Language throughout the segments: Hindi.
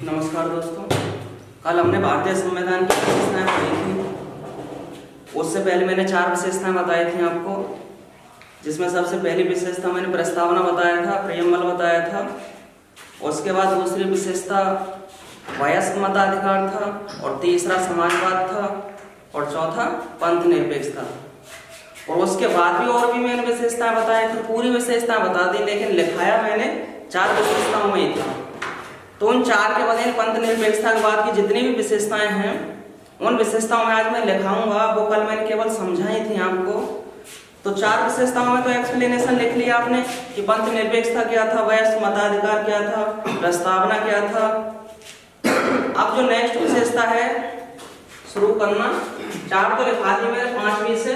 नमस्कार दोस्तों, कल हमने भारतीय संविधान की विशेषताएं पढ़ी थी। उससे पहले मैंने 4 विशेषताएं बताई थी आपको, जिसमें सबसे पहली विशेषता मैंने प्रस्तावना बताया था, प्रियम्बल बताया था। उसके बाद दूसरी विशेषता वयस्क मताधिकार था, और तीसरा समाजवाद था, और चौथा पंथ निरपेक्षता। और उसके बाद भी और भी मैंने विशेषताएं बताई थी, पूरी विशेषताएं बता दी, लेकिन लिखाया मैंने 4 विशेषताओं में ही था। तो उन 4 के बदले पंथ निरपेक्षता के बाद की जितनी भी विशेषताएं हैं, उन विशेषताओं में आज मैं लिखाऊंगा। वो कल मैंने केवल समझाई थी आपको। तो 4 विशेषताओं में तो एक्सप्लेनेशन लिख लिया आपने कि पंथ निरपेक्षता क्या था, वयस्क मताधिकार क्या था, प्रस्तावना क्या था। अब जो नेक्स्ट विशेषता है शुरू करना, 4 तो लिखा दी मैंने, 5वीं से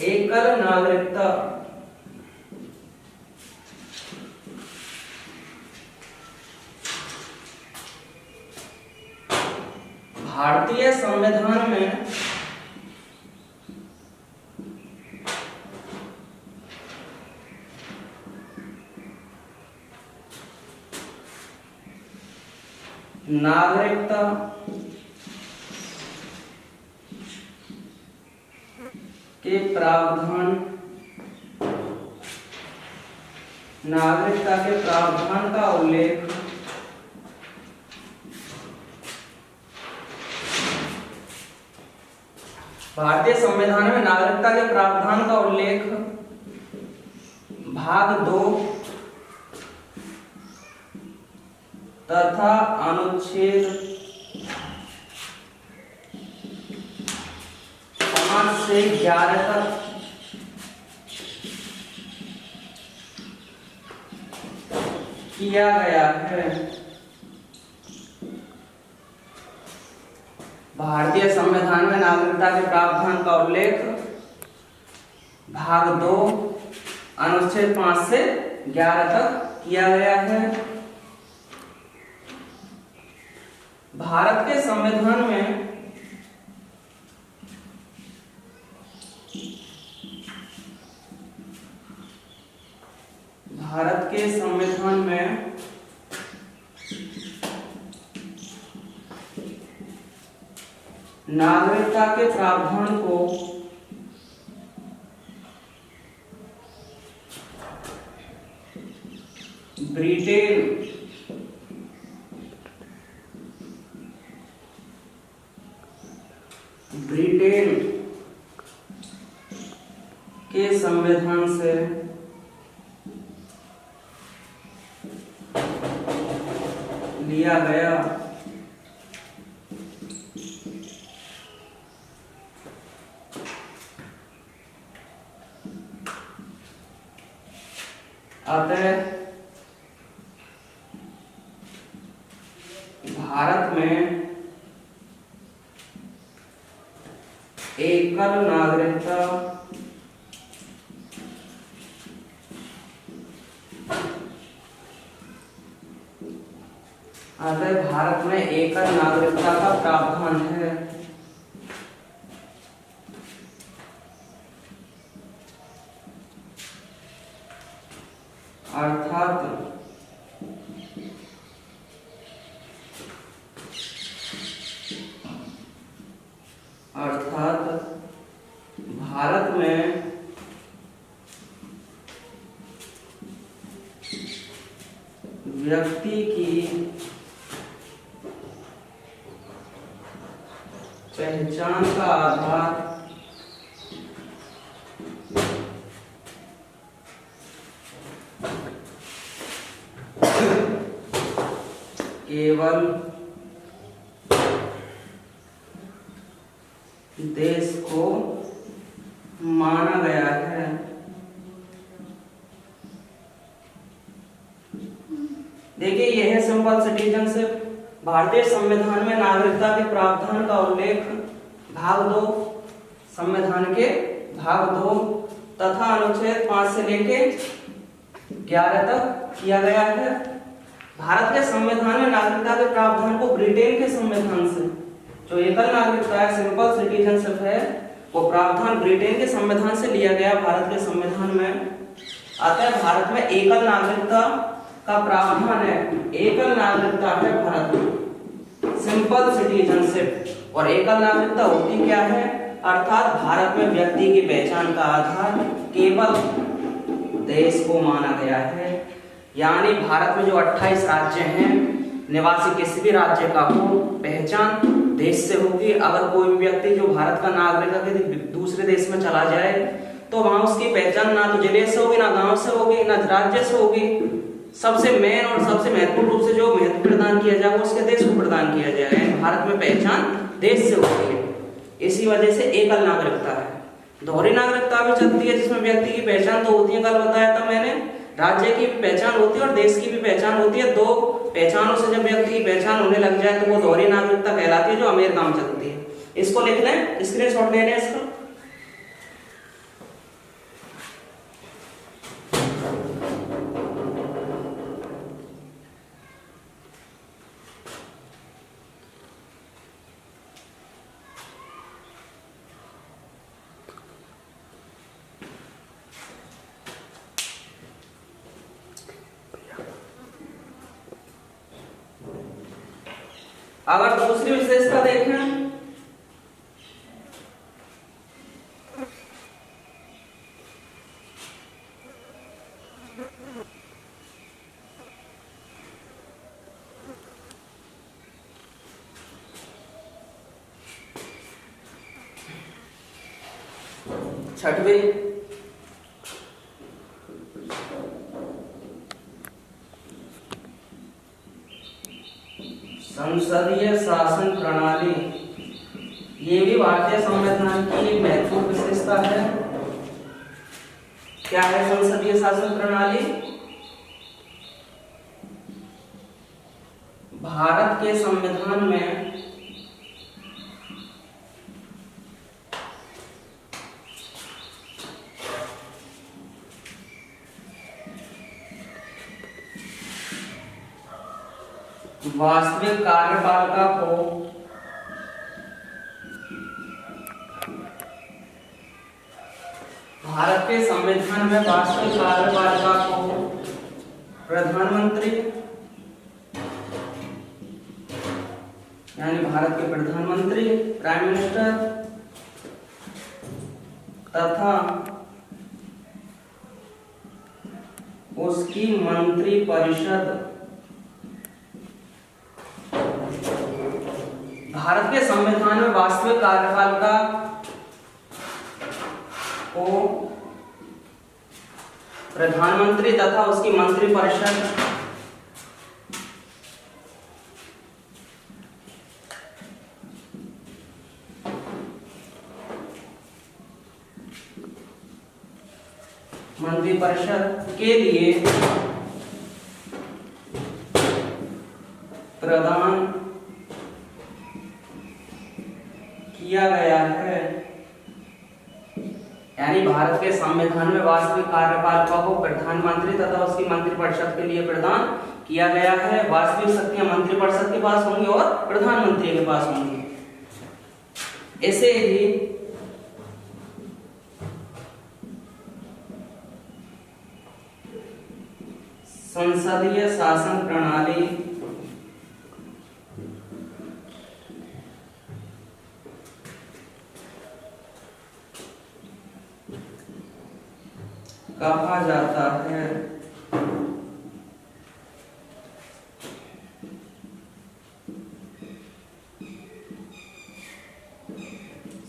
एकल नागरिकता। भारतीय संविधान में नागरिकता के प्रावधान, नागरिकता के प्रावधान का उल्लेख भारतीय संविधान में नागरिकता के प्रावधान का उल्लेख भाग 2 तथा अनुच्छेद 5 से 11 तक किया गया है। भारतीय संविधान में नागरिकता के प्रावधान का उल्लेख भाग 2 अनुच्छेद 5 से 11 तक किया गया है। भारत के संविधान में नागरिकता के प्रावधान को ब्रिटेन के संविधान से लिया गया। अतः भारत में एकल नागरिकता का प्रावधान है। अर्थात भारत में व्यक्ति की पहचान का आधार केवल देश को माना गया है। देखिए, यह है सिंपल सिटीजनशिप। भारतीय संविधान में नागरिकता के प्रावधान का उल्लेख भाग 2 संविधान के भाग 2 तथा अनुच्छेद 5 से लेके 11 तक किया गया है। भारत के संविधान में नागरिकता के प्रावधान को ब्रिटेन के संविधान से, जो एकल नागरिकता है, सिंपल सिटीजनशिप है, वो प्रावधान ब्रिटेन के संविधान से लिया गया भारत के संविधान में। अतः भारत में एकल नागरिकता का प्रावधान है। एकल नागरिकता है भारत में, सिंपल सिटीजनशिप। और एकल नागरिकता होती क्या है, अर्थात भारत में व्यक्ति की पहचान का आधार केवल देश को माना गया है। यानी भारत में जो 28 राज्य हैं, निवासी किसी भी राज्य का हो, पहचान देश से होगी। अगर कोई भी व्यक्ति जो भारत का नागरिक है दूसरे देश में चला जाए तो वहां उसकी पहचान ना तो जिले से होगी, ना गांव से होगी, ना राज्य से होगी। सबसे मेन और सबसे महत्वपूर्ण रूप से जो महत्व प्रदान किया जाए वो उसके देश को प्रदान किया जाए। भारत में पहचान देश से होती है, इसी वजह से एकल नागरिकता है। दोहरी नागरिकता भी चलती है, जिसमें व्यक्ति की पहचान तो होती है, कल बताया था मैंने, राज्य की भी पहचान होती है और देश की भी पहचान होती है। दो पहचानों से जब व्यक्ति की पहचान होने लग जाए तो वो दोहरी नागरिकता कहलाती है, जो अमेरिका में चलती है। इसको लिख लें, स्क्रीनशॉट ले लें इसका। अगर दूसरी विशेषता देखें, छठवीं संसदीय शासन प्रणाली, ये भी भारतीय संविधान की एक महत्वपूर्ण विशेषता है। क्या है संसदीय शासन प्रणाली? भारत के संविधान में वास्तविक कार्यपालिका को भारत के संविधान में वास्तविक कार्यपालिका को प्रधानमंत्री, यानी भारत के प्रधानमंत्री, प्राइम मिनिस्टर तथा उसकी मंत्रिपरिषद, भारत के संविधान में वास्तविक कार्यपालिका को प्रधानमंत्री तथा उसकी मंत्रिपरिषद के लिए प्रदान किया गया है। यानी भारत के संविधान में वास्तविक कार्यपालिका को प्रधानमंत्री तथा उसकी मंत्रिपरिषद के लिए प्रदान किया गया है। वास्तविक शक्तियां मंत्रिपरिषद के पास होंगी और प्रधानमंत्री के पास होंगी। ऐसे ही संसदीय शासन प्रणाली कहा जाता है।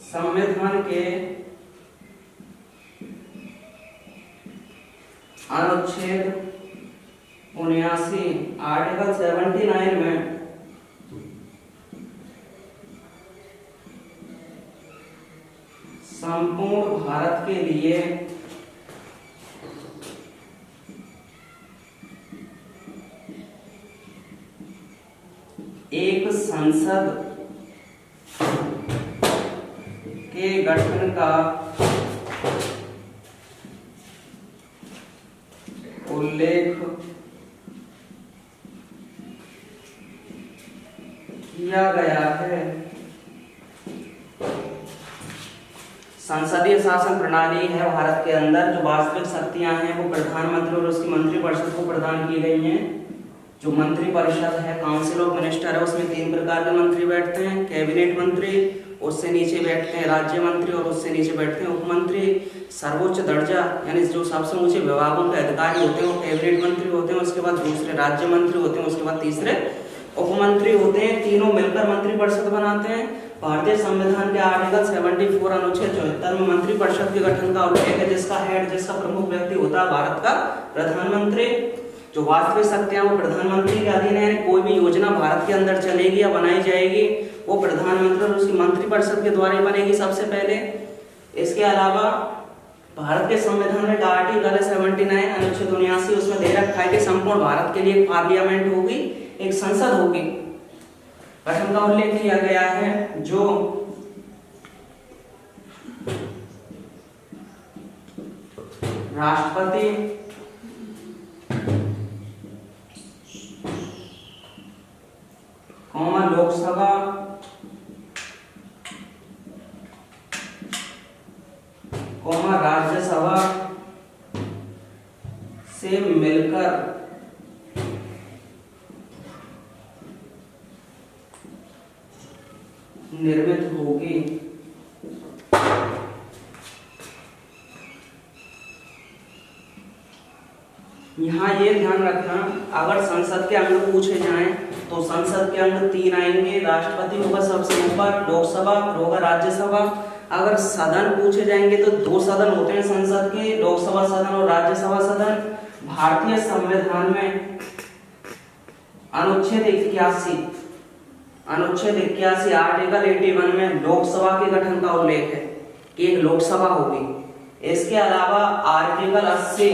संविधान के अनुच्छेद 79 आर्टिकल 79 में संपूर्ण भारत के लिए एक संसद के गठन का उल्लेख किया गया है। संसदीय शासन प्रणाली है भारत के अंदर। जो वास्तविक शक्तियां हैं वो प्रधानमंत्री और उसकी मंत्रिपरिषद को प्रदान की गई हैं। जो मंत्रिपरिषद है, काउंसिल ऑफ मिनिस्टर है, उसमें 3 प्रकार के मंत्री बैठते हैं। कैबिनेट मंत्री, उससे नीचे बैठते हैं राज्य मंत्री और उससे नीचे बैठते हैं उपमंत्री। सर्वोच्च दर्जा यानी जो सबसे ऊंचे विभागों के अधिकारी होते हैं वो कैबिनेट मंत्री होते हैं। उसके बाद दूसरे राज्य मंत्री होते हैं, उसके बाद तीसरे उपमंत्री होते हैं। तीनों मिलकर मंत्रिपरिषद बनाते हैं। भारतीय संविधान के आर्टिकल 74 अनुच्छेद 74 में मंत्रिपरिषद के गठन का उल्लेख है, जिसका हेड, जिसका प्रमुख व्यक्ति होता है भारत का प्रधानमंत्री। जो वास्तविक शक्तियां वो प्रधानमंत्री के अधीन है। कोई भी योजना भारत के अंदर चलेगी या बनाई जाएगी वो प्रधानमंत्री और उसकी मंत्रिपरिषद के द्वारा बनेगी सबसे पहले। इसके अलावा भारत के संविधान में आर्टिकल 79 अनुच्छेद 79 उसमें दे रखा है कि संपूर्ण भारत के लिए एक पार्लियामेंट होगी, एक संसद होगी। गठन का उल्लेख किया गया है। जो राष्ट्रपति, लोकसभा, राज्यसभा से मिलकर निर्मित होगी। यहाँ ये ध्यान रखना, अगर संसद के अंग पूछे जाएं तो संसद के अंग 3 आएंगे। राष्ट्रपति होगा सबसे ऊपर, लोकसभा होगा, राज्यसभा। अगर सदन पूछे जाएंगे तो 2 सदन होते हैं संसद के, लोकसभा सदन और राज्यसभा सदन। भारतीय संविधान में अनुच्छेद 81 आर्टिकल 81 में लोकसभा के गठन का उल्लेख है कि एक लोकसभा होगी। इसके अलावा आर्टिकल 80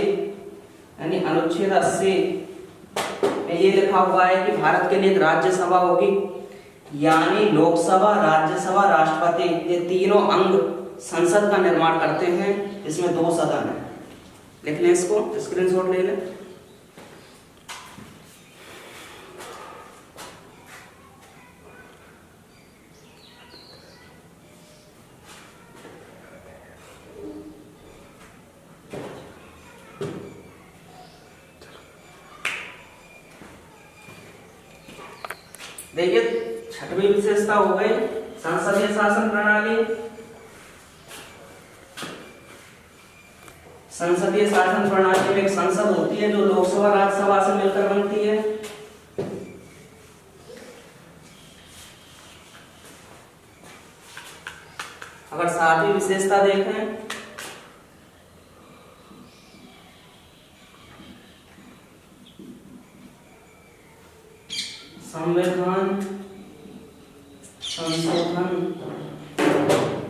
यानी अनुच्छेद 80 में ये लिखा हुआ है कि भारत के लिए एक राज्यसभा होगी। यानी लोकसभा, राज्यसभा, राष्ट्रपति, ये तीनों अंग संसद का निर्माण करते हैं। इसमें 2 सदन है। लिख लें, इसको स्क्रीनशॉट ले लें। देखिए, 6वीं विशेषता हो गई संसदीय शासन प्रणाली। संसदीय शासन प्रणाली में एक संसद होती है जो लोकसभा, राज्यसभा से मिलकर बनती है। अगर 7वीं विशेषता देखें, संविधान संशोधन,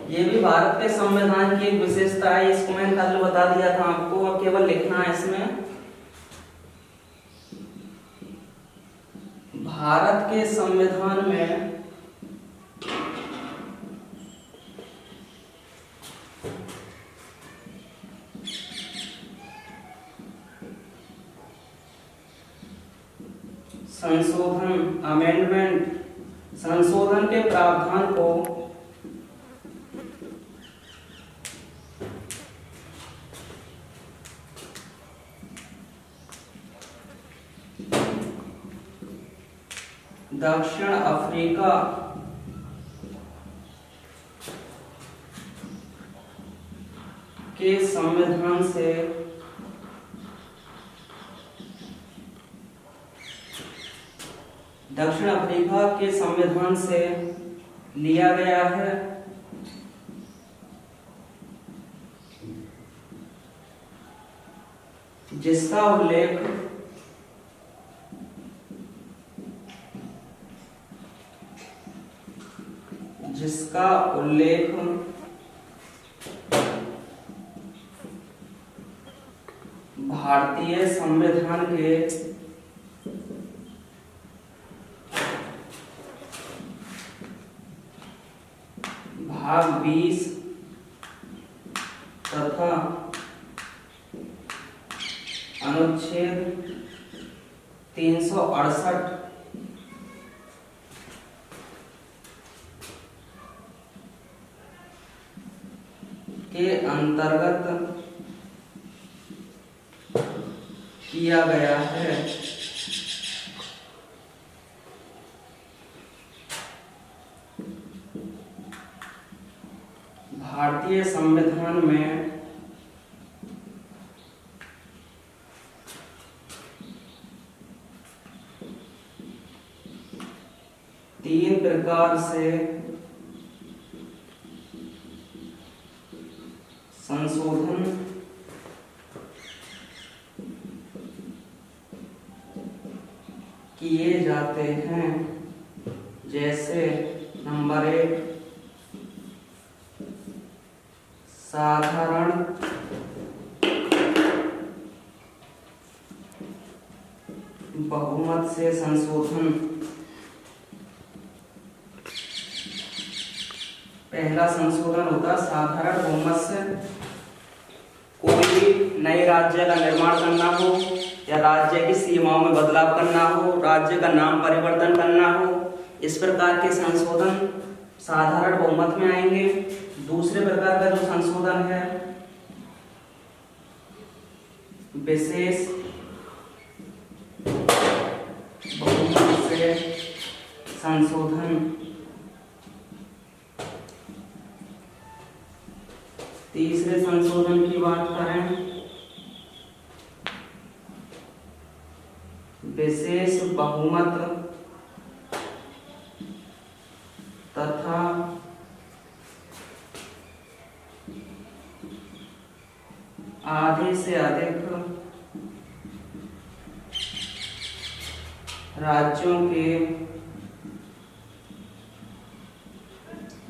ये भी भारत के संविधान की एक विशेषता है। इसको मैंने कल बता दिया था आपको, अब केवल लिखना है इसमें। भारत के संविधान में संशोधन, अमेंडमेंट, संशोधन के प्रावधान को दक्षिण अफ्रीका के संविधान से लिया गया है। जिसका उल्लेख भारतीय संविधान के भाग 20 तथा अनुच्छेद 368 के के अंतर्गत किया गया है। भारतीय संविधान में तीन प्रकार से संशोधन किए जाते हैं, जैसे नंबर 1 साधारण बहुमत से संशोधन। पहला संशोधन होता है साधारण बहुमत से। कोई भी नए राज्य का निर्माण करना हो या राज्य की सीमाओं में बदलाव करना हो, राज्य का नाम परिवर्तन करना हो, इस प्रकार के संशोधन साधारण बहुमत में आएंगे। दूसरे प्रकार का जो संशोधन है विशेष बहुमत से संशोधन। तीसरे संशोधन की बात करें विशेष बहुमत तथा आधे से अधिक राज्यों के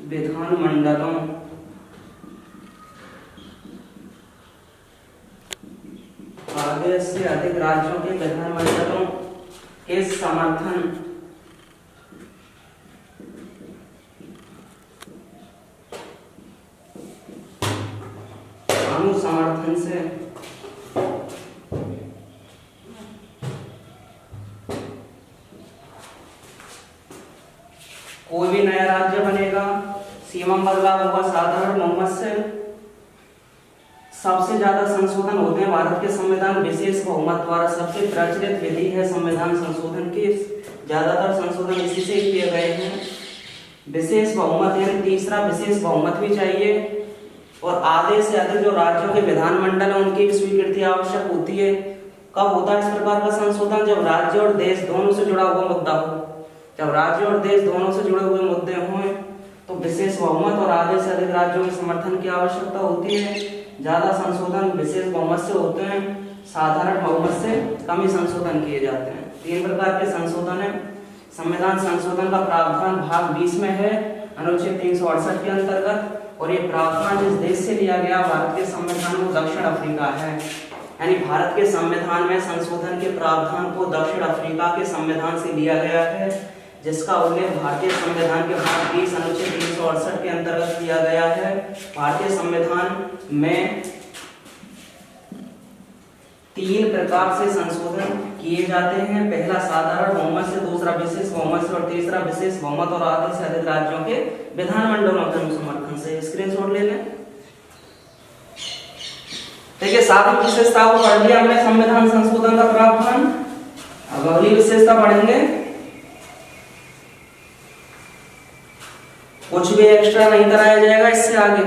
विधानमंडलों आधे से अधिक राज्यों के विधानमंडलों के समर्थन अनुसमर्थन से कोई भी नया राज्य बनेगा, सीमा बदलाव होगा साधारण बहुमत से। सबसे ज्यादा संशोधन होते हैं भारत के संविधान विशेष बहुमत द्वारा। सबसे प्रचलित विधि है संविधान संशोधन की, ज्यादातर संशोधन इसी से किए गए हैं। विशेष बहुमत यानी तीसरा विशेष बहुमत भी चाहिए, और आधे से अधिक जो राज्यों के विधानमंडल है उनकी भी स्वीकृति आवश्यक होती है। कब होता है इस प्रकार का संशोधन? जब राज्य और देश दोनों से जुड़ा हुआ मुद्दा हो। जब राज्य और देश दोनों से जुड़े हुए मुद्दे हों तो विशेष बहुमत और आधे से अधिक राज्यों के समर्थन की आवश्यकता होती है। ज्यादा संशोधन विशेष बहुमत से होते हैं, साधारण बहुमत से कम ही संशोधन किए जाते हैं। तीन प्रकार के संशोधन है। संविधान संशोधन का प्रावधान भाग 20 में है अनुच्छेद 368 के अंतर्गत, और ये प्रावधान जिस देश से लिया गया भारत के संविधान में दक्षिण अफ्रीका है। यानी भारत के संविधान में संशोधन के प्रावधान को दक्षिण अफ्रीका के संविधान से लिया गया है, जिसका उल्लेख भारतीय संविधान के भाग 20 अनुच्छेद 368 के अंतर्गत किया गया है। भारतीय संविधान में तीन प्रकार से संशोधन किए जाते हैं। पहला साधारण बहुमत से, दूसरा विशेष बहुमत से, और तीसरा विशेष बहुमत और आधे से अधिक राज्यों के विधानमंडलों के समर्थन से। स्क्रीनशॉट ले लें। देखिए, सात विशेषता को पढ़ लिया हमने संविधान संशोधन का प्रावधान। अब अगली विशेषता पढ़ेंगे। कुछ भी एक्स्ट्रा नहीं कराया जाएगा इससे आगे।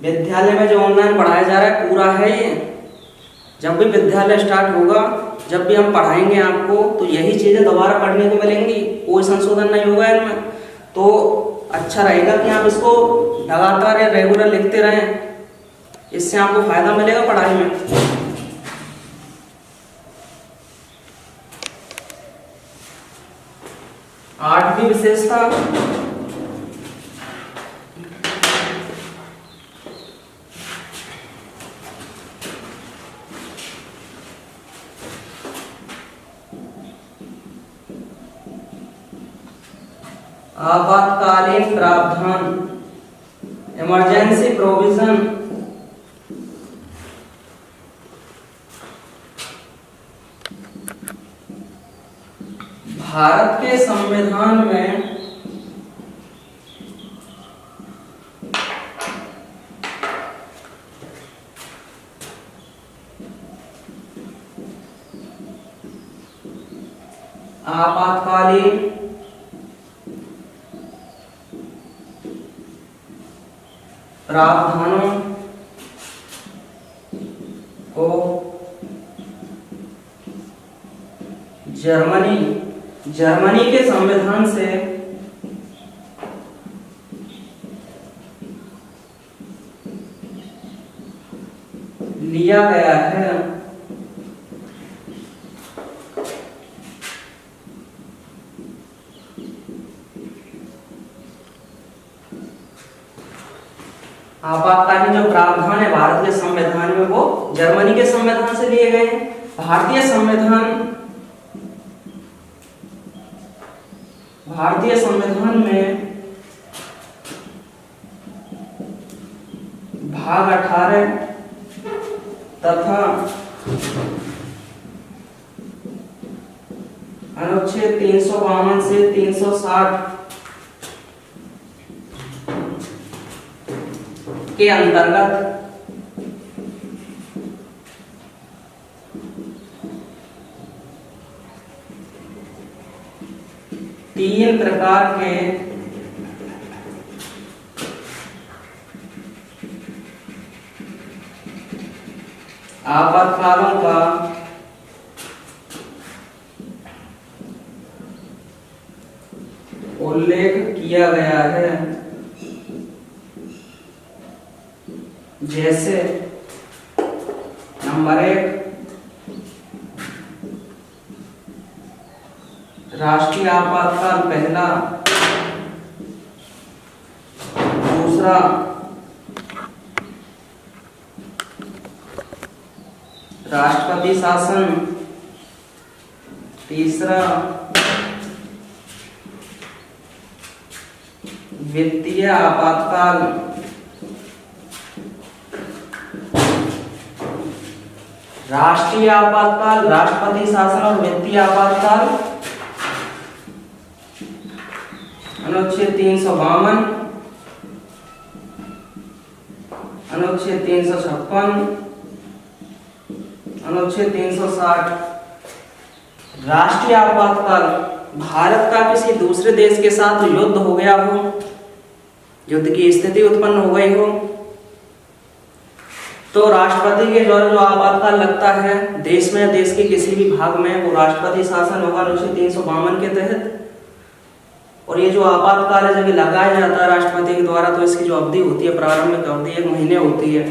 विद्यालय में जो ऑनलाइन पढ़ाया जा रहा है पूरा है ये। जब भी विद्यालय स्टार्ट होगा, जब भी हम पढ़ाएंगे आपको, तो यही चीजें दोबारा पढ़ने को मिलेंगी, कोई संशोधन नहीं होगा इनमें। तो अच्छा रहेगा कि आप इसको लगातार या रेगुलर लिखते रहें, इससे आपको फायदा मिलेगा पढ़ाई में। आठवीं विशेषता आपातकालीन प्रावधान, इमरजेंसी प्रोविजन। भारत के संविधान में आपातकालीन प्रावधानों को जर्मनी के संविधान से लिया गया है। आपातकालीन जो प्रावधान है भारतीय संविधान में वो जर्मनी के संविधान से लिए गए हैं। भारतीय संविधान में भाग 18 तथा अनुच्छेद 352 से 360 के अंतर्गत तीन प्रकार के आपातकालों का उल्लेख किया गया है, जैसे नंबर 1 राष्ट्रीय आपातकाल पहला, दूसरा राष्ट्रपति शासन, तीसरा वित्तीय आपातकाल, राष्ट्रीय आपातकाल, राष्ट्रपति शासन और वित्तीय आपातकाल अनुच्छेद 352, अनुच्छेद 356, अनुच्छेद 360। राष्ट्रीय आपातकाल भारत का किसी दूसरे देश के साथ युद्ध हो गया हो, युद्ध की स्थिति उत्पन्न हो गई हो, तो राष्ट्रपति के द्वारा जो आपातकाल लगता है देश में, देश के किसी भी भाग में, वो राष्ट्रपति शासन होगा अनुच्छेद 352 के तहत। और ये जो आपातकाल है जब लगाया जाता है राष्ट्रपति के द्वारा, तो इसकी जो अवधि होती है, प्रारंभिक अवधि 1 महीने होती है,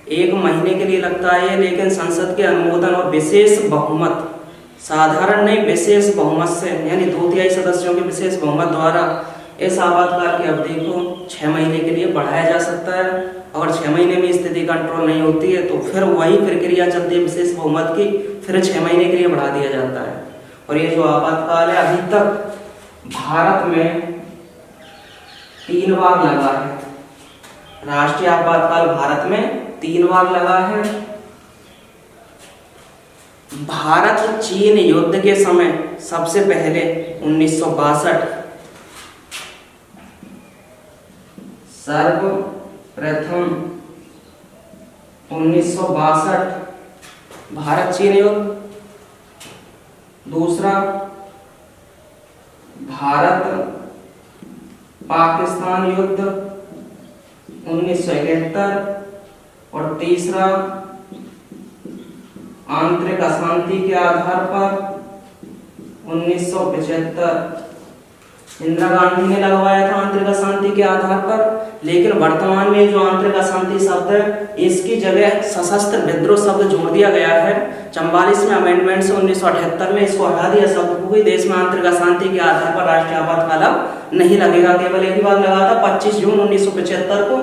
1 महीने के लिए लगता है। लेकिन संसद के अनुमोदन और विशेष बहुमत, साधारण नहीं विशेष बहुमत से, यानी 2/3 सदस्यों के विशेष बहुमत द्वारा इस आपातकाल की अवधि को 6 महीने के लिए बढ़ाया जा सकता है। अगर 6 महीने में स्थिति कंट्रोल नहीं होती है तो फिर वही प्रक्रिया चलती है विशेष बहुमत की, फिर 6 महीने के लिए बढ़ा दिया जाता है। और ये जो आपातकाल है अभी तक भारत में 3 बार लगा है। राष्ट्रीय आपातकाल भारत में 3 बार लगा है। भारत चीन युद्ध के समय सबसे पहले 1962 सर्वप्रथम 1962 भारत चीन युद्ध, दूसरा भारत पाकिस्तान युद्ध 1971 और तीसरा आंतरिक अशांति के आधार पर 1975 इंदिरा गांधी ने लगवाया था आंतरिक अशांति के आधार पर। लेकिन वर्तमान में जो आंतरिक अशांति शब्द है इसकी जगह सशस्त्र विद्रोह शब्द जोड़ दिया गया है। 44 में अमेंडमेंट से 1978 में इसको हटा दिया शब्द को ही। देश में आंतरिक अशांति के आधार पर राष्ट्रीय आपातकाल अब नहीं लगेगा। केवल एक ही बार लगा था 25 जून 1975 को।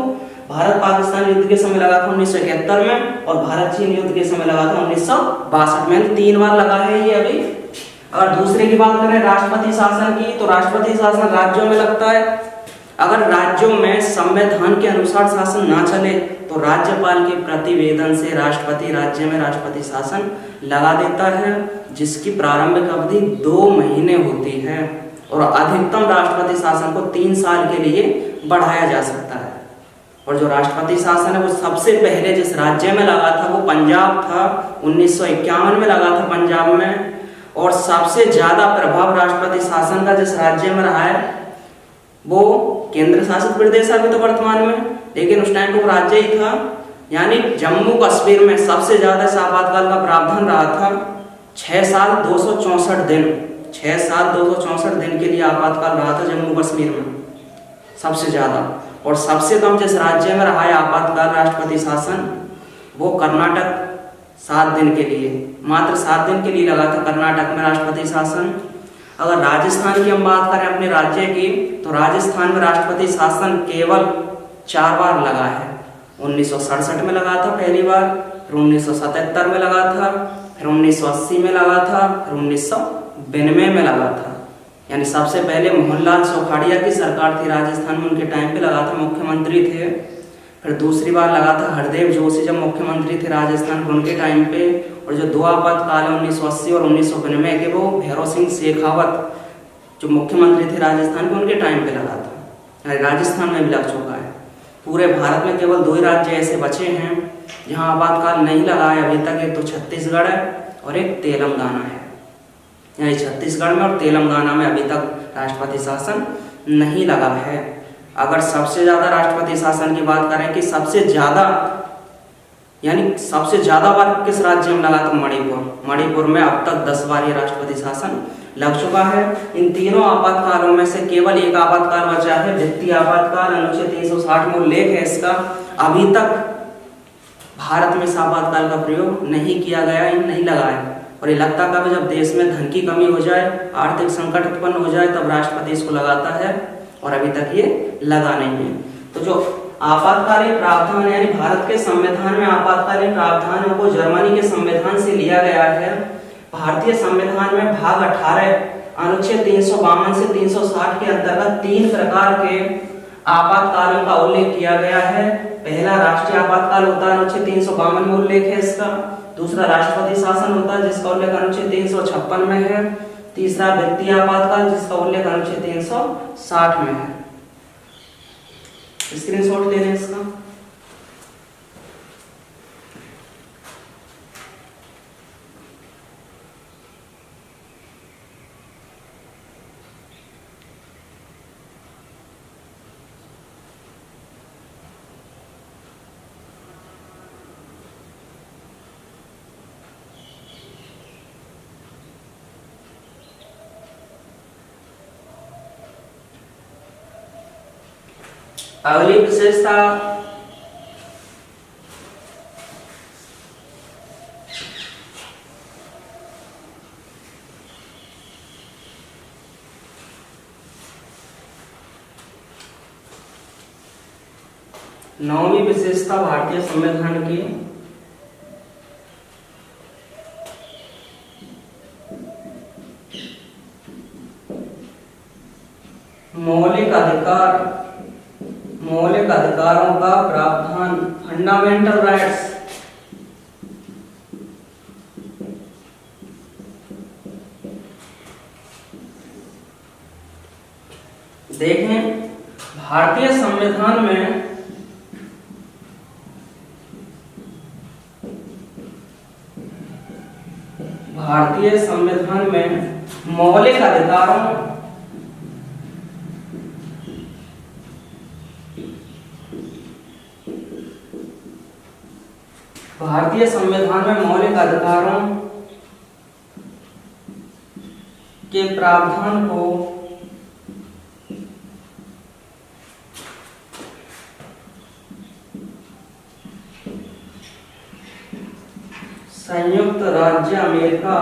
भारत पाकिस्तान युद्ध के समय लगा था 1971 में और भारत चीन युद्ध के समय लगा था 1962 में। 3 बार लगा है ये अभी। और दूसरे की बात करें राष्ट्रपति शासन की, तो राष्ट्रपति शासन राज्यों में लगता है। अगर राज्यों में संविधान के अनुसार शासन ना चले तो राज्यपाल के प्रतिवेदन से राष्ट्रपति राज्य में राष्ट्रपति शासन लगा देता है, जिसकी प्रारंभिक अवधि 2 महीने होती है और अधिकतम राष्ट्रपति शासन को 3 साल के लिए बढ़ाया जा सकता है। और जो राष्ट्रपति शासन है वो सबसे पहले जिस राज्य में लगा था वो पंजाब था, 1951 में लगा था पंजाब में। और सबसे ज्यादा प्रभाव राष्ट्रपति शासन का जिस राज्य में रहा है वो केंद्र शासित प्रदेश अभी तो वर्तमान में, लेकिन उस टाइम तो राज्य ही था, यानी जम्मू कश्मीर में सबसे ज्यादा इस आपातकाल का प्रावधान रहा था। 6 साल 264 दिन, 6 साल 264 दिन के लिए आपातकाल रहा था जम्मू कश्मीर में सबसे ज्यादा। और सबसे कम जिस राज्य में रहा है आपातकाल राष्ट्रपति शासन वो कर्नाटक, 7 दिन के लिए, मात्र 7 दिन के लिए लगा था कर्नाटक में राष्ट्रपति शासन। अगर राजस्थान की हम बात करें अपने राज्य की, तो राजस्थान में राष्ट्रपति शासन केवल 4 बार लगा है। 1967 में लगा था पहली बार, फिर 1977 में लगा था, फिर 1980 में लगा था, फिर 1992 में लगा था। यानी सबसे पहले मोहनलाल सोखाड़िया की सरकार थी राजस्थान में, उनके टाइम पे लगा था, मुख्यमंत्री थे। फिर दूसरी बार लगा था हरदेव जोशी जब मुख्यमंत्री थे राजस्थान के, उनके टाइम पे। और जो 2 आपातकाल है 1980 और 1992 के, वो भैरव सिंह शेखावत जो मुख्यमंत्री थे राजस्थान के, उनके टाइम पे लगा था। राजस्थान में भी लग चुका है। पूरे भारत में केवल 2 ही राज्य ऐसे बचे हैं जहां आपातकाल नहीं लगा है अभी तक, एक तो छत्तीसगढ़ है और एक तेलंगाना है। यानी छत्तीसगढ़ में और तेलंगाना में अभी तक राष्ट्रपति शासन नहीं लगा है। अगर सबसे ज्यादा राष्ट्रपति शासन की बात करें कि सबसे ज्यादा, यानी सबसे ज्यादा बार किस राज्य में लगा, तो मणिपुर में अब तक 10 बार ये राष्ट्रपति शासन लग चुका है। इन तीनों आपातकालों में से केवल एक आपातकाल बचा है, वित्तीय आपातकाल, अनुच्छेद 360 में उल्लेख है इसका। अभी तक भारत में इस आपातकाल का प्रयोग नहीं किया गया, नहीं लगा है। और ये लगता कब, जब देश में धन की कमी हो जाए, आर्थिक संकट उत्पन्न हो जाए, तब राष्ट्रपति इसको लगाता है, और अभी तक ये लगा नहीं है। तो जो आपातकालीन प्रावधान यानी भारत के संविधान में आपातकालीन प्रावधानों को जर्मनी के संविधान से लिया गया है। भारतीय संविधान में भाग 18 अनुच्छेद 352 से 360 के अंतर्गत 3 प्रकार के आपातकालों का उल्लेख किया गया है। पहला राष्ट्रीय आपातकाल होता है, अनुच्छेद 352 में उल्लेख है इसका। दूसरा राष्ट्रपति शासन होता है जिसका उल्लेख अनुच्छेद 356 में है। तीसरा वित्तीय आपातकाल जिसका उल्लेख अनुच्छेद 360 में है। स्क्रीनशॉट ले लें इसका। अगली विशेषता नौवीं विशेषता भारतीय संविधान की मौलिक अधिकारों का प्रावधान, फंडामेंटल राइट्स। देखें भारतीय संविधान में मौलिक अधिकारों के प्रावधान को संयुक्त राज्य अमेरिका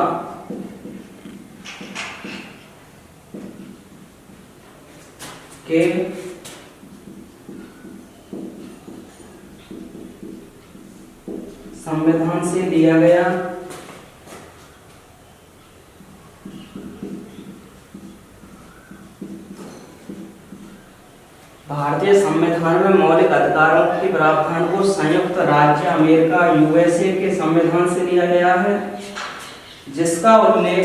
के संविधान से लिया गया। भारतीय संविधान में मौलिक अधिकारों के प्रावधान को संयुक्त राज्य अमेरिका यूएसए के संविधान से लिया गया है, जिनका उल्लेख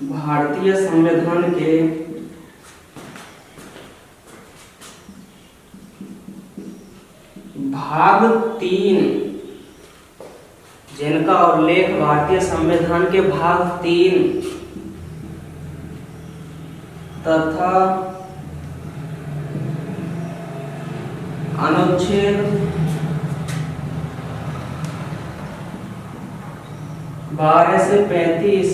भारतीय संविधान के भाग 3, जिनका उल्लेख भारतीय संविधान के भाग 3 तथा अनुच्छेद 12 से 35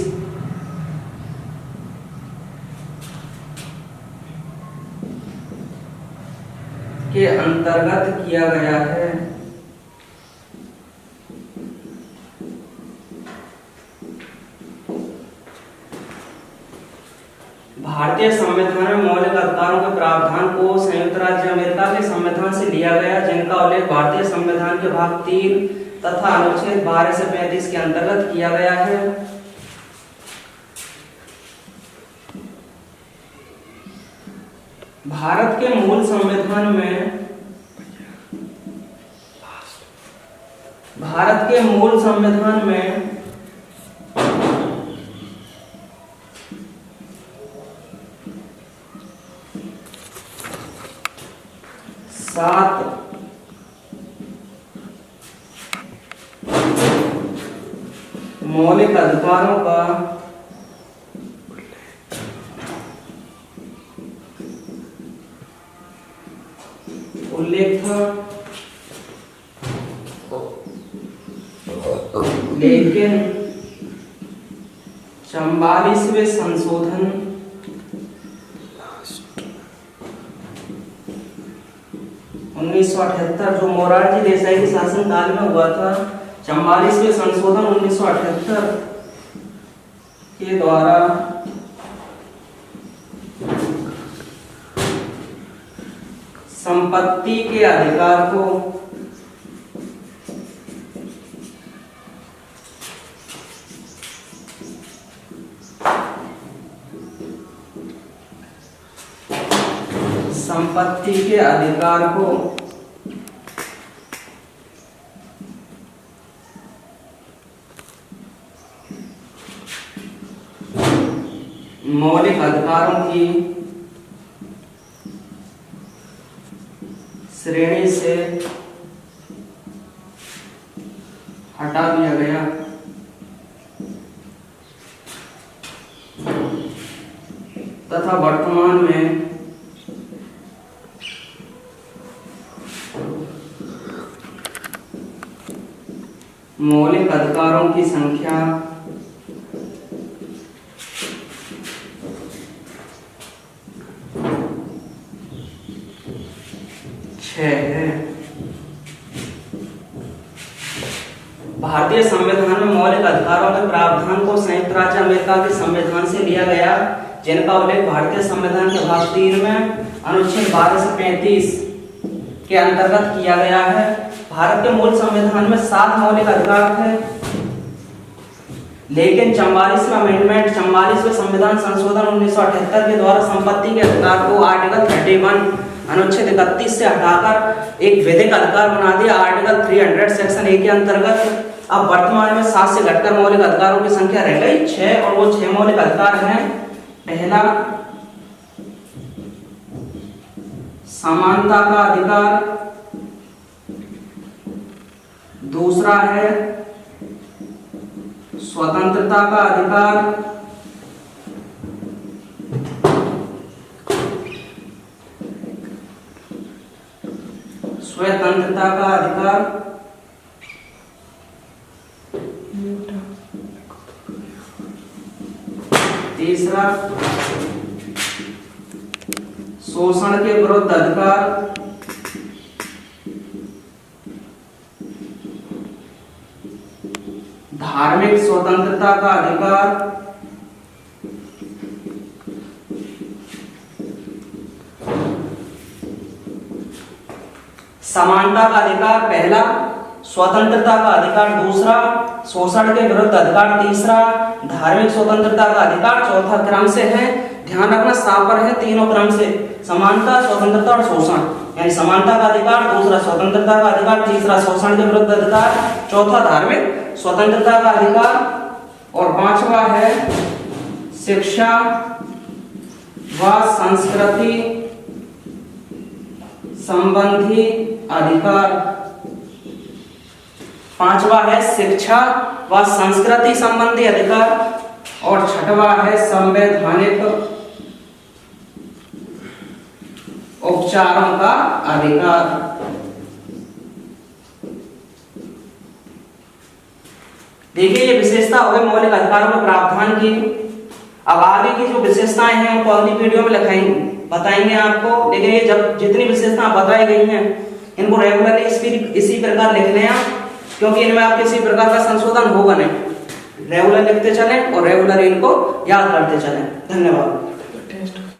के अंतर्गत किया गया है। भारतीय संविधान में मौलिक अधिकारों के प्रावधान को संयुक्त राज्य अमेरिका के संविधान से लिया गया, जिनका उल्लेख भारतीय संविधान के भाग 3 तथा अनुच्छेद 12 से 35 के अंतर्गत किया गया है। भारत के मूल संविधान में सात मौलिक अधिकारों का उल्लेख था, लेकिन 44वें संशोधन 1978 जो मोरारजी देसाई के शासनकाल में हुआ था, 44वें संशोधन 1978 के द्वारा संपत्ति के अधिकार को मौलिक अधिकारों की श्रेणी से हटा दिया गया। तथा वर्तमान में मौलिक अधिकारों की संख्या 6 है। भारतीय संविधान में मौलिक अधिकारों के प्रावधान को संयुक्त राज्य अमेरिका के संविधान से लिया गया, जिनका उल्लेख भारतीय संविधान के भाग 3 में अनुच्छेद 12 से 35 के अंतर्गत किया गया है। भारत के मूल संविधान में 7 मौलिक अधिकार थे, लेकिन 44वां अमेंडमेंट 44वें संविधान संशोधन 1978 के द्वारा संपत्ति के अधिकार को आर्टिकल 31 अनुच्छेद 31 से हटाकर एक विधिक अधिकार बना दिया आर्टिकल 300 सेक्शन 1 के अंतर्गत। अब वर्तमान में 7 से घटकर मौलिक अधिकारों की संख्या रह गई 6, और वो 6 मौलिक अधिकार हैं। पहला, समानता का अधिकार। दूसरा है स्वतंत्रता का अधिकार। स्वतंत्रता का अधिकार। तीसरा, शोषण के विरुद्ध अधिकार। धार्मिक स्वतंत्रता का अधिकार। समानता का अधिकार पहला, स्वतंत्रता का अधिकार दूसरा, शोषण के विरुद्ध अधिकार तीसरा, धार्मिक स्वतंत्रता का अधिकार चौथा क्रम से है। ध्यान रखना यहाँ पर है तीनों क्रम से, समानता, स्वतंत्रता और शोषण। यानी समानता का अधिकार, दूसरा स्वतंत्रता का अधिकार, तीसरा शोषण के विरुद्ध अधिकार, चौथा धार्मिक स्वतंत्रता का अधिकार, और पांचवा है शिक्षा व संस्कृति संबंधी अधिकार। पांचवा है शिक्षा व संस्कृति संबंधी अधिकार और छठवा है संवैधानिक उपचारों का अधिकार। देखिए ये विशेषता हो गई मौलिक अधिकारों के प्रावधान की। अब आगे की जो विशेषताएं हैं उनको अगली वीडियो में बताएंगे आपको। लेकिन ये जब जितनी विशेषताएं बताई गई हैं इनको रेगुलरली इसी प्रकार लिखने हैं, क्योंकि इनमें आप किसी प्रकार का संशोधन होगा नहीं। रेगुलर लिखते चलें और रेगुलर इनको याद करते चलें। धन्यवाद।